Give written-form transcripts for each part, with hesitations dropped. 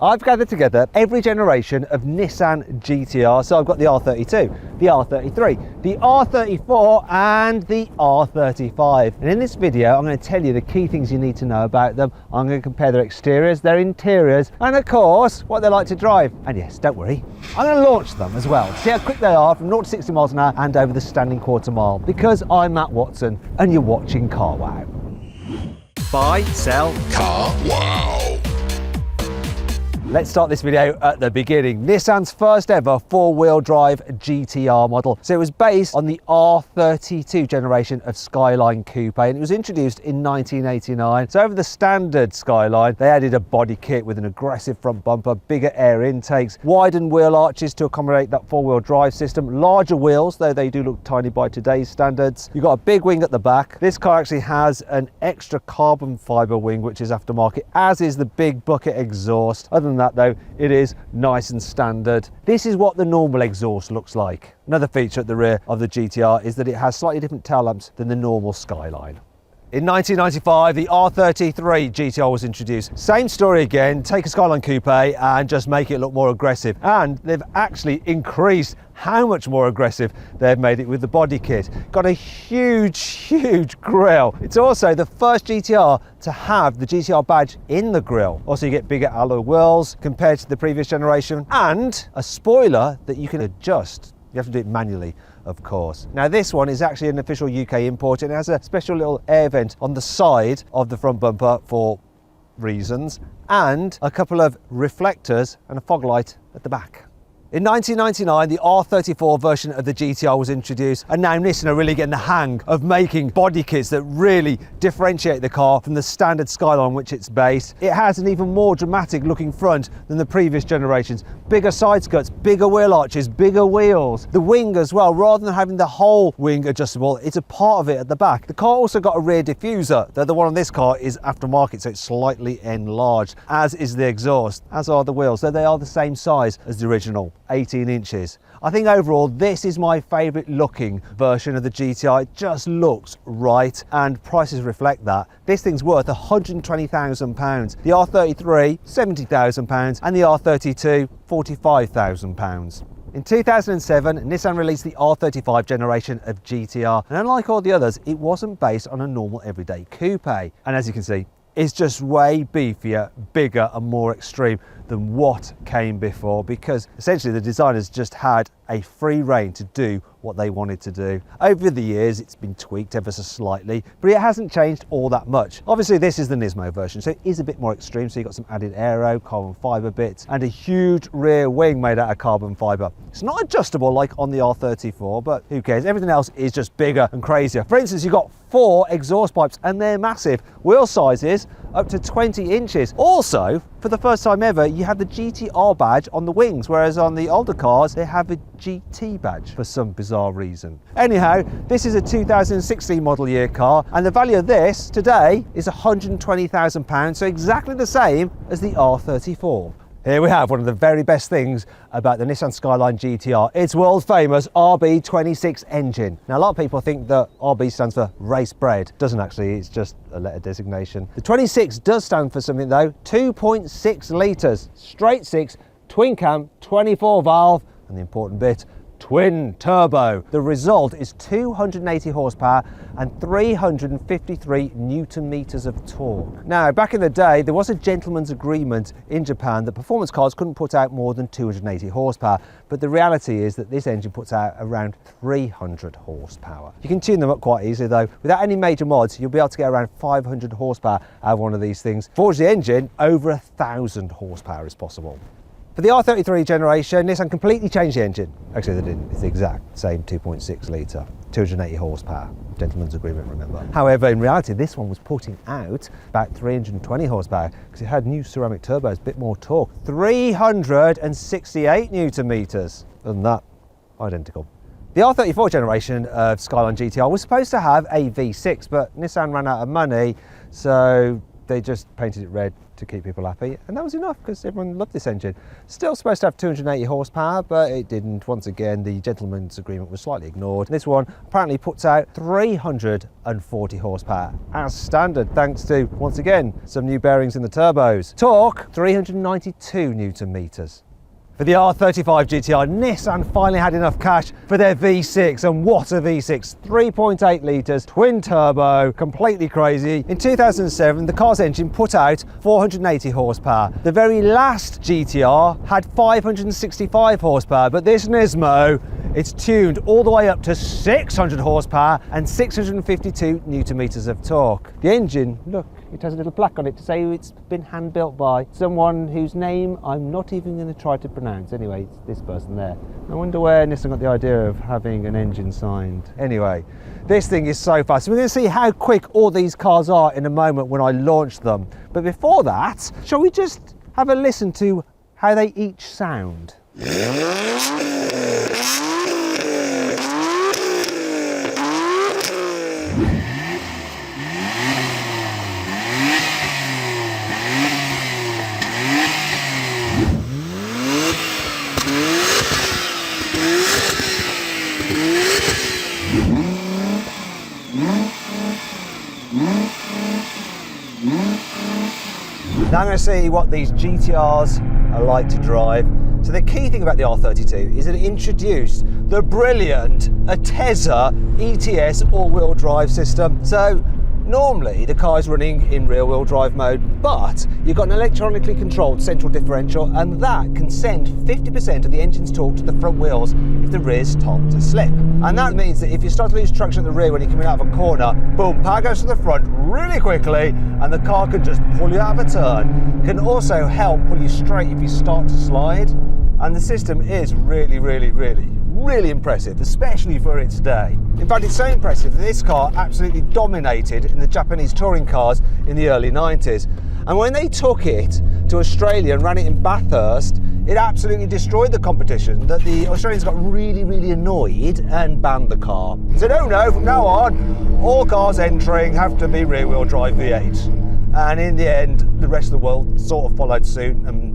I've gathered together every generation of Nissan GT-R. So I've got the R32, the R33, the R34 and the R35. And in this video, I'm going to tell you the key things you need to know about them. I'm going to compare their exteriors, their interiors, and of course, what they like to drive. And yes, don't worry, I'm going to launch them as well. See how quick they are from 0 to 60 miles an hour and over the standing quarter mile. Because I'm Matt Watson and you're watching CarWow. Buy, sell, CarWow. Let's start this video at the beginning. Nissan's first ever four-wheel drive GT-R model. So it was based on the R32 generation of Skyline Coupe, and it was introduced in 1989. So over the standard Skyline, they added a body kit with an aggressive front bumper, bigger air intakes, widened wheel arches to accommodate that four-wheel drive system, larger wheels, though they do look tiny by today's standards. You've got a big wing at the back. This car actually has an extra carbon fiber wing, which is aftermarket, as is the big bucket exhaust. Other than that though, it is nice and standard. This is what the normal exhaust looks like. Another feature at the rear of the GT-R is that it has slightly different tail lamps than the normal Skyline. In 1995, the R33 GT-R was introduced. Same story again, take a Skyline Coupe and just make it look more aggressive. And they've actually increased how much more aggressive they've made it with the body kit. Got a huge grille. It's also the first GT-R to have the GT-R badge in the grille. Also, you get bigger alloy wheels compared to the previous generation and a spoiler that you can adjust. You have to do it manually, of course. Now this one is actually an official UK import and it has a special little air vent on the side of the front bumper for reasons, and a couple of reflectors and a fog light at the back. In 1999, the R34 version of the GT-R was introduced, and now Nissan are really getting the hang of making body kits that really differentiate the car from the standard Skyline on which it's based. It has an even more dramatic looking front than the previous generations. Bigger side skirts, bigger wheel arches, bigger wheels. The wing as well, rather than having the whole wing adjustable, it's a part of it at the back. The car also got a rear diffuser, though the one on this car is aftermarket, so it's slightly enlarged, as is the exhaust, as are the wheels, though they are the same size as the original. 18 inches. I think overall this is my favourite looking version of the GT-R. It just looks right and prices reflect that. This thing's worth £120,000. The R33, £70,000 and the R32, £45,000. In 2007, Nissan released the R35 generation of GT-R, and unlike all the others, it wasn't based on a normal everyday coupe. And as you can see, it's just way beefier, bigger and more extreme than what came before, because essentially the designers just had a free rein to do what they wanted to do. Over the years it's been tweaked ever so slightly, but it hasn't changed all that much. Obviously this is the Nismo version, so it is a bit more extreme, so you've got some added aero, carbon fibre bits and a huge rear wing made out of carbon fibre. It's not adjustable like on the R34, but who cares, everything else is just bigger and crazier. For instance, you've got 4 exhaust pipes and they're massive. Wheel sizes up to 20 inches. Also, for the first time ever, you have the GT-R badge on the wings, whereas on the older cars, they have a GT badge for some bizarre reason. Anyhow, this is a 2016 model year car, and the value of this today is £120,000, so exactly the same as the R34. Here we have one of the very best things about the Nissan Skyline GT-R. Its world famous RB26 engine. Now a lot of people think that RB stands for race bred. Doesn't actually, it's just a letter designation. The 26 does stand for something though. 2.6 litres, straight 6, twin cam, 24 valve, and the important bit, twin turbo. The result is 280 horsepower and 353 newton meters of torque. Now, back in the day, there was a gentleman's agreement in Japan that performance cars couldn't put out more than 280 horsepower, but the reality is that this engine puts out around 300 horsepower. You can tune them up quite easily though. Without any major mods, you'll be able to get around 500 horsepower out of one of these things. Forge the engine, over 1,000 horsepower is possible. For the R33 generation, Nissan completely changed the engine. Actually, they didn't. It's the exact same 2.6 litre, 280 horsepower. Gentleman's agreement, remember. However, in reality, this one was putting out about 320 horsepower because it had new ceramic turbos, a bit more torque. 368 newton meters. Other than that, identical. The R34 generation of Skyline GT-R was supposed to have a V6, but Nissan ran out of money, so they just painted it red to keep people happy, and that was enough because everyone loved this engine. Still supposed to have 280 horsepower, but it didn't. Once again, the gentleman's agreement was slightly ignored. This one apparently puts out 340 horsepower as standard, thanks to, once again, some new bearings in the turbos. Torque, 392 Newton meters. For the R35 GT-R, Nissan finally had enough cash for their V6, and what a V6! 3.8 litres, twin turbo, completely crazy. In 2007, the car's engine put out 480 horsepower. The very last GT-R had 565 horsepower, but this Nismo, it's tuned all the way up to 600 horsepower and 652 Newton meters of torque. The engine, look, it has a little plaque on it to say it's been hand built by someone whose name I'm not even going to try to pronounce. Anyway, it's this person there. I wonder where Nissan got the idea of having an engine signed. Anyway, this thing is so fast. We're going to see how quick all these cars are in a moment when I launch them. But before that, shall we just have a listen to how they each sound? Now I'm going to see what these GT-Rs are like to drive. So the key thing about the R32 is that it introduced the brilliant Ateza ETS all-wheel drive system. So normally the car is running in rear-wheel drive mode, but you've got an electronically controlled central differential, and that can send 50% of the engine's torque to the front wheels if the rear's told to slip. And that means that if you start to lose traction at the rear when you're coming out of a corner, boom, power goes to the front really quickly, and the car can just pull you out of a turn. It can also help pull you straight if you start to slide. And the system is really impressive, especially for its day. In fact, it's so impressive that this car absolutely dominated in the Japanese touring cars in the early 90s. And when they took it to Australia and ran it in Bathurst, it absolutely destroyed the competition, that the Australians got really annoyed and banned the car. So no, from now on, all cars entering have to be rear-wheel drive V8. And in the end, the rest of the world sort of followed suit and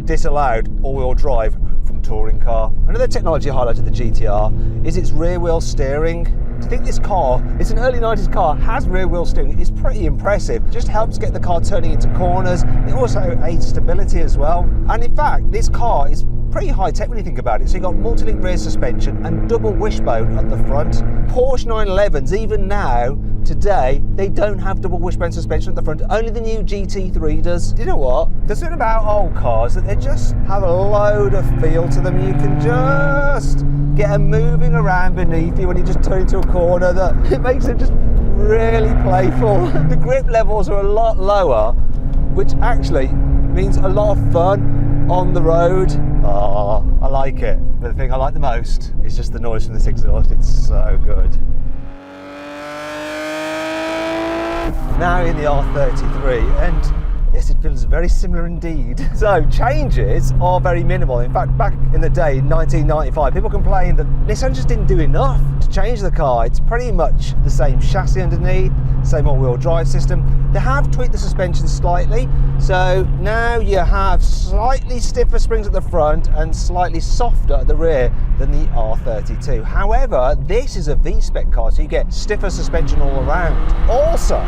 disallowed all-wheel drive from touring car. Another technology highlight of the GT-R is its rear-wheel steering. To think this car, it's an early 90s car, has rear-wheel steering is pretty impressive. It just helps get the car turning into corners. It also aids stability as well. And in fact, this car is pretty high tech when you think about it. So you've got multi-link rear suspension and double wishbone at the front. Porsche 911s, even now, today, they don't have double wishbone suspension at the front. Only the new GT3 does. Do you know what? There's something about old cars that they just have a load of feel to them. You can just get them moving around beneath you when you just turn into a corner. That it makes it just really playful. The grip levels are a lot lower, which actually means a lot of fun on the road. Oh, I like it. But the thing I like the most is just the noise from this exhaust. It's so good. Now in the R33, and yes, it feels very similar indeed. So changes are very minimal. In fact, back in the day, in 1995, people complained that Nissan just didn't do enough to change the car. It's pretty much the same chassis underneath, same all-wheel drive system. They have tweaked the suspension slightly, so now you have slightly stiffer springs at the front and slightly softer at the rear than the R32. However, this is a V-spec car, so you get stiffer suspension all around. Also,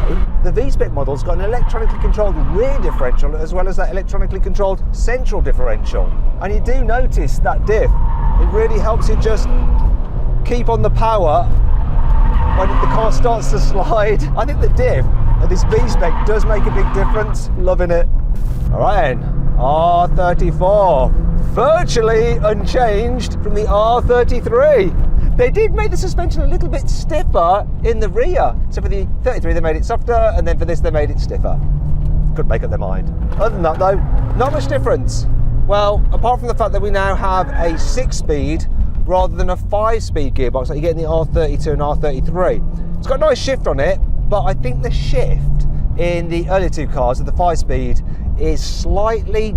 the V-spec model's got an electronically controlled rear differential as well as that electronically controlled central differential. And you do notice that diff. It really helps you just keep on the power when the car starts to slide. I think the diff of this V-spec does make a big difference. Loving it. All right then, R34. Virtually unchanged from the R33. They did make the suspension a little bit stiffer in the rear. So for the 33 they made it softer, and then for this they made it stiffer. Couldn't make up their mind. Other than that though, not much difference. Well, apart from the fact that we now have a 6-speed rather than a 5-speed gearbox like you get in the R32 and R33. It's got a nice shift on it, but I think the shift in the earlier two cars of the 5-speed is slightly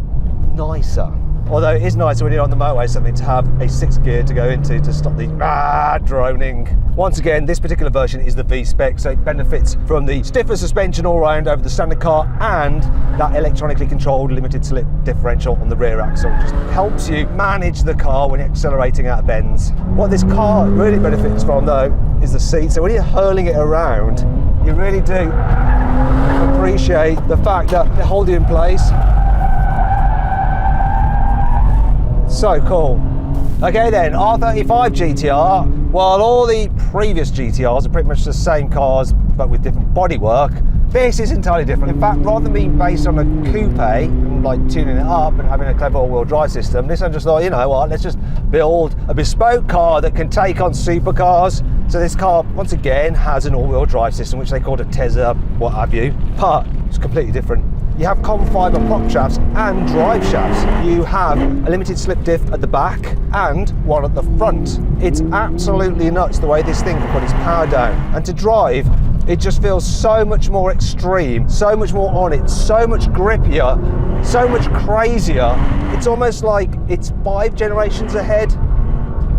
nicer. Although it is nicer when you're on the motorway something to have a 6th gear to go into to stop the droning. Once again, this particular version is the V-Spec, so it benefits from the stiffer suspension all round over the standard car and that electronically controlled limited slip differential on the rear axle. It just helps you manage the car when you're accelerating out of bends. What this car really benefits from though is the seat. So when you're hurling it around, you really do appreciate the fact that they hold you in place. So cool. Okay then, R35 GT-R. While all the previous GT-Rs are pretty much the same cars but with different bodywork, this is entirely different. In fact, rather than being based on a coupe and like tuning it up and having a clever all-wheel drive system, this one just thought, you know what, let's just build a bespoke car that can take on supercars. So this car, once again, has an all-wheel drive system, which they called a Tesla, what have you, but it's completely different. You have carbon fibre prop shafts and drive shafts. You have a limited slip diff at the back and one at the front. It's absolutely nuts the way this thing can put its power down. And to drive, it just feels so much more extreme, so much more on it, so much grippier, so much crazier. It's almost like it's 5 generations ahead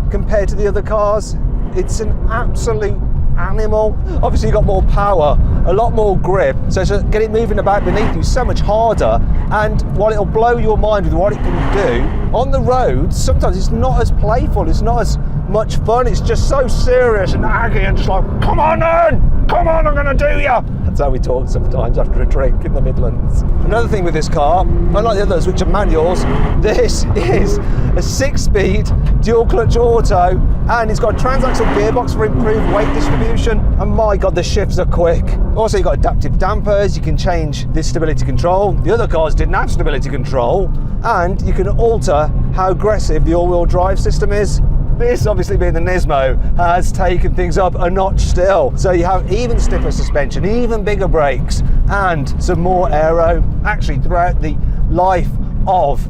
compared to the other cars. It's an absolute animal. Obviously you've got more power, a lot more grip, so to get it moving about beneath you so much harder, and while it'll blow your mind with what it can do, on the road sometimes it's not as playful, it's not as much fun, it's just so serious and aggy and just like, come on then, come on, I'm gonna do ya. That's how we talk sometimes after a drink in the Midlands. Another thing with this car, unlike the others which are manuals, this is a 6-speed dual clutch auto, and it's got a transaxle gearbox for improved weight distribution, and my god, the shifts are quick. Also, you've got adaptive dampers, you can change the stability control. The other cars didn't have stability control, and you can alter how aggressive the all-wheel drive system is. This, obviously being the Nismo, has taken things up a notch still. So you have even stiffer suspension, even bigger brakes, and some more aero. Actually, throughout the life of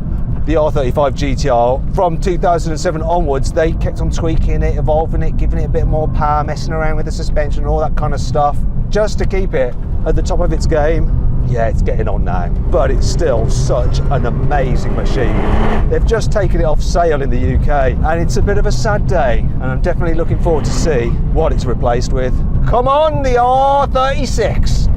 the R35 GT-R, from 2007 onwards, they kept on tweaking it, evolving it, giving it a bit more power, messing around with the suspension, all that kind of stuff, just to keep it at the top of its game. Yeah, it's getting on now, but it's still such an amazing machine. They've just taken it off sale in the UK, and it's a bit of a sad day, and I'm definitely looking forward to see what it's replaced with. Come on, the R36!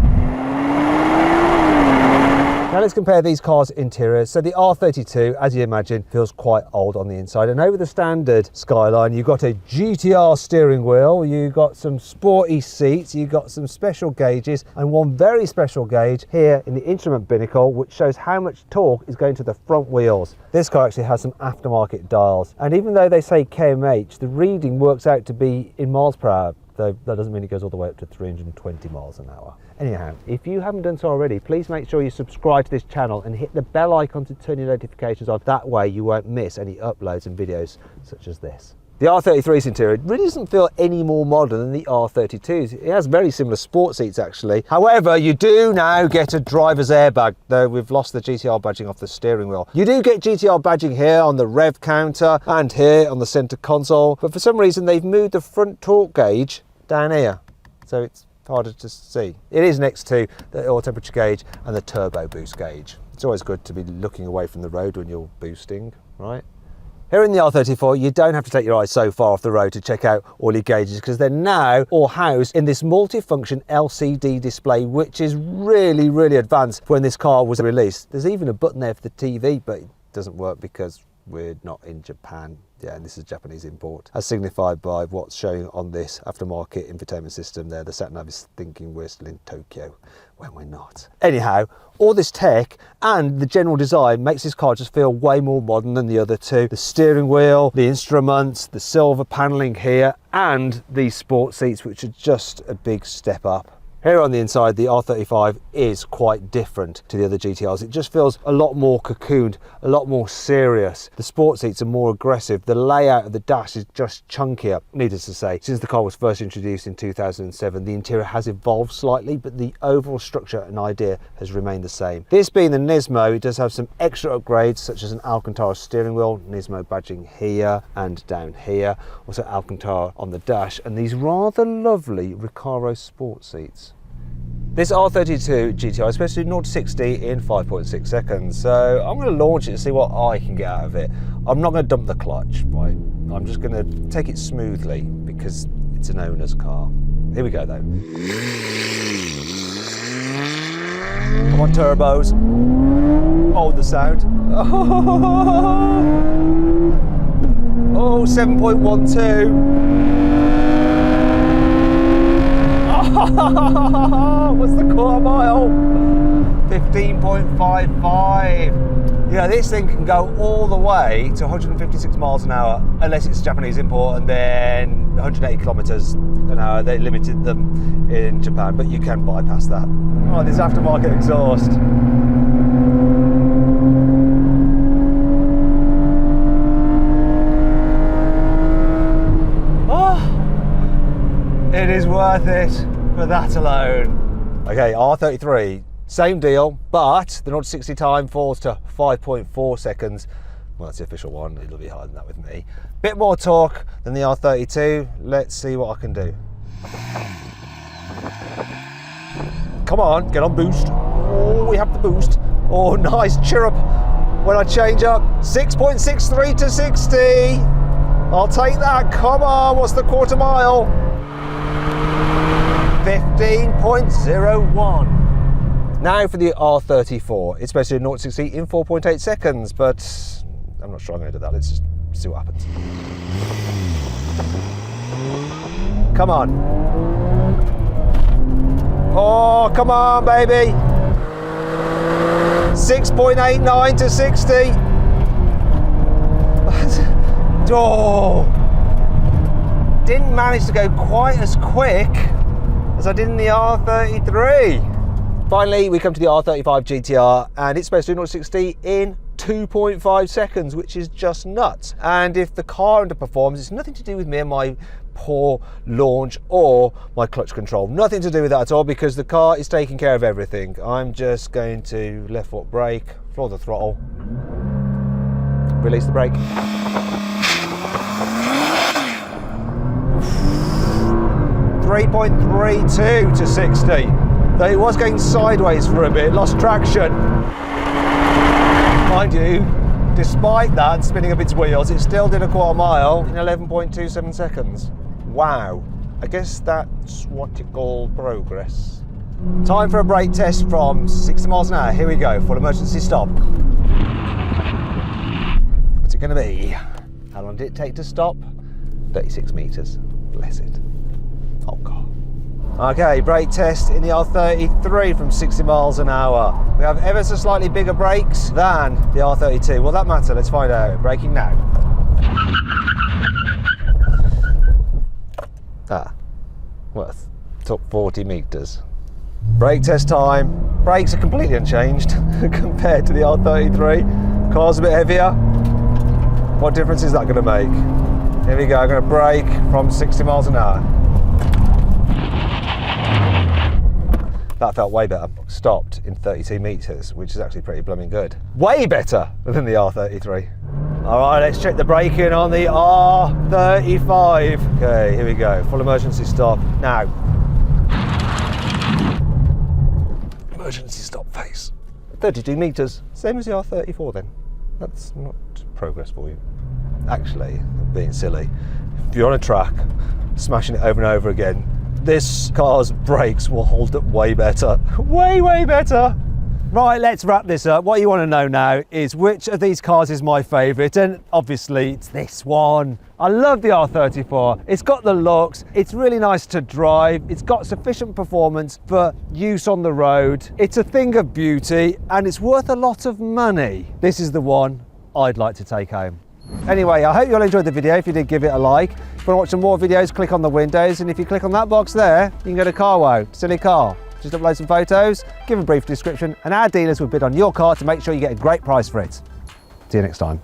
Now let's compare these cars' interiors. So the R32, as you imagine, feels quite old on the inside. And over the standard Skyline, you've got a GT-R steering wheel, you've got some sporty seats, you've got some special gauges, and one very special gauge here in the instrument binnacle, which shows how much torque is going to the front wheels. This car actually has some aftermarket dials. And even though they say kmh, the reading works out to be in miles per hour, though that doesn't mean it goes all the way up to 320 miles an hour. Anyhow, if you haven't done so already, please make sure you subscribe to this channel and hit the bell icon to turn your notifications on. That way you won't miss any uploads and videos such as this. The R33's interior really doesn't feel any more modern than the R32's. It has very similar sport seats actually. However, you do now get a driver's airbag, though we've lost the GT-R badging off the steering wheel. You do get GT-R badging here on the rev counter and here on the center console, but for some reason they've moved the front torque gauge down here, so it's harder to see. It is next to the oil temperature gauge and the turbo boost gauge. It's always good to be looking away from the road when you're boosting, right? Here in the R34, you don't have to take your eyes so far off the road to check out all your gauges, because they're now all housed in this multi-function LCD display, which is really, really advanced for when this car was released. There's even a button there for the TV, but it doesn't work because we're not in Japan. Yeah, and this is a Japanese import, as signified by what's showing on this aftermarket infotainment system there. The sat-nav is thinking we're still in Tokyo when we're not. Anyhow, all this tech and the general design makes this car just feel way more modern than the other two. The steering wheel, the instruments, the silver paneling here, and these sport seats, which are just a big step up. Here on the inside, the R35 is quite different to the other GT-Rs. It just feels a lot more cocooned, a lot more serious. The sport seats are more aggressive. The layout of the dash is just chunkier. Needless to say, since the car was first introduced in 2007, the interior has evolved slightly, but the overall structure and idea has remained the same. This being the Nismo, it does have some extra upgrades, such as an Alcantara steering wheel, Nismo badging here and down here, also Alcantara on the dash, and these rather lovely Recaro sport seats. This R32 GT-R is supposed to do 0 to 60 in 5.6 seconds, so I'm going to launch it and see what I can get out of it. I'm not going to dump the clutch, right? I'm just going to take it smoothly because it's an owner's car. Here we go though. Come on, turbos. Oh, the sound. Oh, 7.12. What's the quarter mile? 15.55. Yeah, this thing can go all the way to 156 miles an hour, unless it's Japanese import, and then 180 kilometers an hour. They limited them in Japan, but you can bypass that. Oh, this aftermarket exhaust. Oh, it is worth it for that alone. Okay, R33. Same deal, but the 0 to 60 time falls to 5.4 seconds. Well, that's the official one. It'll be higher than that with me. Bit more torque than the R32. Let's see what I can do. Come on, get on boost. Oh, we have the boost. Oh, nice chirrup when I change up. 6.63 to 60. I'll take that. Come on, what's the quarter mile? 15.01. Now for the R34. It's supposed to do 0 to 60 in 4.8 seconds, but I'm not sure I'm going to do that. Let's just see what happens. Come on. Oh, come on, baby. 6.89 to 60. Oh, didn't manage to go quite as quick as I did in the R33. Finally, we come to the R35 GT-R, and it's supposed to do 0 to 60 in 2.5 seconds, which is just nuts. And if the car underperforms, it's nothing to do with me and my poor launch or my clutch control. Nothing to do with that at all, because the car is taking care of everything. I'm just going to left foot brake, floor the throttle, release the brake. 3.32 to 60. Though it was going sideways for a bit, lost traction. Mind you, despite that spinning up its wheels, it still did a quarter mile in 11.27 seconds. Wow, I guess that's what you call progress. Time for a brake test from 60 miles an hour. Here we go, full emergency stop. What's it going to be? How long did it take to stop? 36 meters, bless it. Oh God. Okay, brake test in the R33 from 60 miles an hour. We have ever so slightly bigger brakes than the R32. Will that matter? Let's find out. Braking now. Well, took 40 meters. Brake test time. Brakes are completely unchanged compared to the R33. Car's a bit heavier. What difference is that going to make? Here we go, I'm going to brake from 60 miles an hour. That felt way better. Stopped in 32 meters, which is actually pretty blooming good. Way better than the R33. All right, let's check the braking on the R35. Okay, here we go. Full emergency stop now. Emergency stop face. 32 meters, same as the R34 then. That's not progress for you. Actually, I'm being silly. If you're on a track, smashing it over and over again, this car's brakes will hold up way better. Way, way better. Right, let's wrap this up. What you want to know now is which of these cars is my favourite, and obviously it's this one. I love the R34. It's got the looks, it's really nice to drive, it's got sufficient performance for use on the road. It's a thing of beauty and it's worth a lot of money. This is the one I'd like to take home. Anyway, I hope you all enjoyed the video. If you did, give it a like. If you want to watch some more videos, click on the windows, and if you click on that box there, you can go to carwow, silly car. Just upload some photos, give a brief description, and our dealers will bid on your car to make sure you get a great price for it. See you next time.